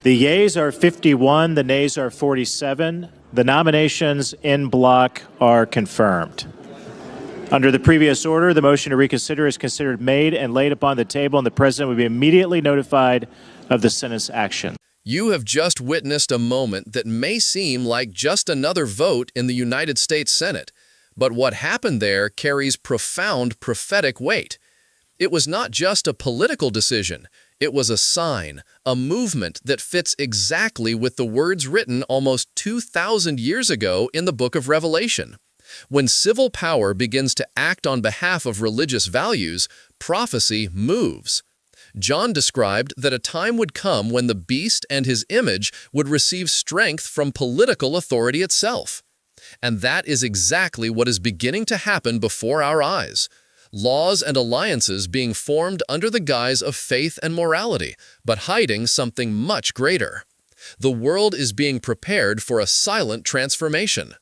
The yeas are 51, the nays are 47. The nominations in block are confirmed. Under the previous order, the motion to reconsider is considered made and laid upon the table, and the President will be immediately notified of the Senate's action. You have just witnessed a moment that may seem like just another vote in the United States Senate, but what happened there carries profound prophetic weight. It was not just a political decision. It was a sign, a movement that fits exactly with the words written almost 2,000 years ago in the book of Revelation. When civil power begins to act on behalf of religious values, prophecy moves. John described that a time would come when the beast and his image would receive strength from political authority itself. And that is exactly what is beginning to happen before our eyes. Laws and alliances being formed under the guise of faith and morality, but hiding something much greater. The world is being prepared for a silent transformation.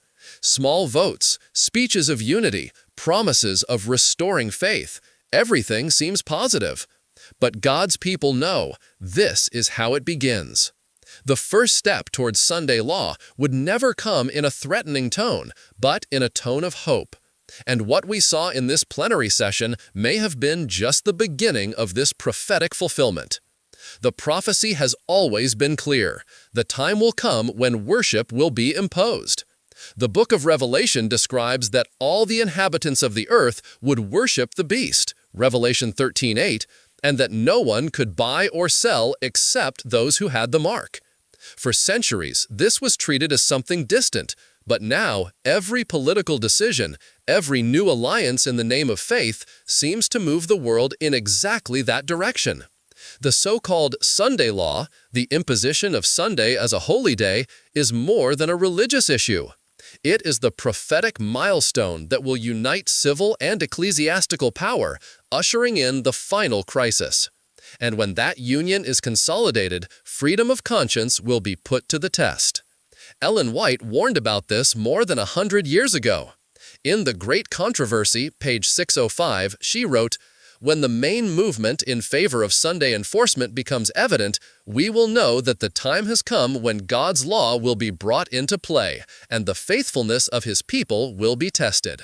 Small votes, speeches of unity, promises of restoring faith, everything seems positive. But God's people know this is how it begins. The first step towards Sunday law would never come in a threatening tone, but in a tone of hope. And what we saw in this plenary session may have been just the beginning of this prophetic fulfillment. The prophecy has always been clear. The time will come when worship will be imposed. The book of Revelation describes that all the inhabitants of the earth would worship the beast, Revelation 13:8, and that no one could buy or sell except those who had the mark. For centuries, this was treated as something distant, but now every political decision, every new alliance in the name of faith seems to move the world in exactly that direction. The so-called Sunday law, the imposition of Sunday as a holy day, is more than a religious issue. It is the prophetic milestone that will unite civil and ecclesiastical power, ushering in the final crisis. And when that union is consolidated, freedom of conscience will be put to the test. Ellen White warned about this more than 100 years ago. In The Great Controversy, page 605, she wrote, "When the main movement in favor of Sunday enforcement becomes evident, we will know that the time has come when God's law will be brought into play, and the faithfulness of His people will be tested."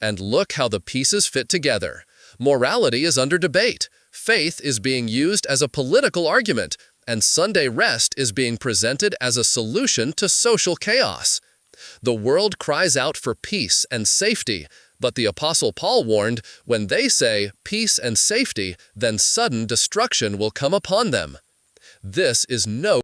And look how the pieces fit together. Morality is under debate. Faith is being used as a political argument, and Sunday rest is being presented as a solution to social chaos. The world cries out for peace and safety, but the Apostle Paul warned, when they say peace and safety, then sudden destruction will come upon them. This is no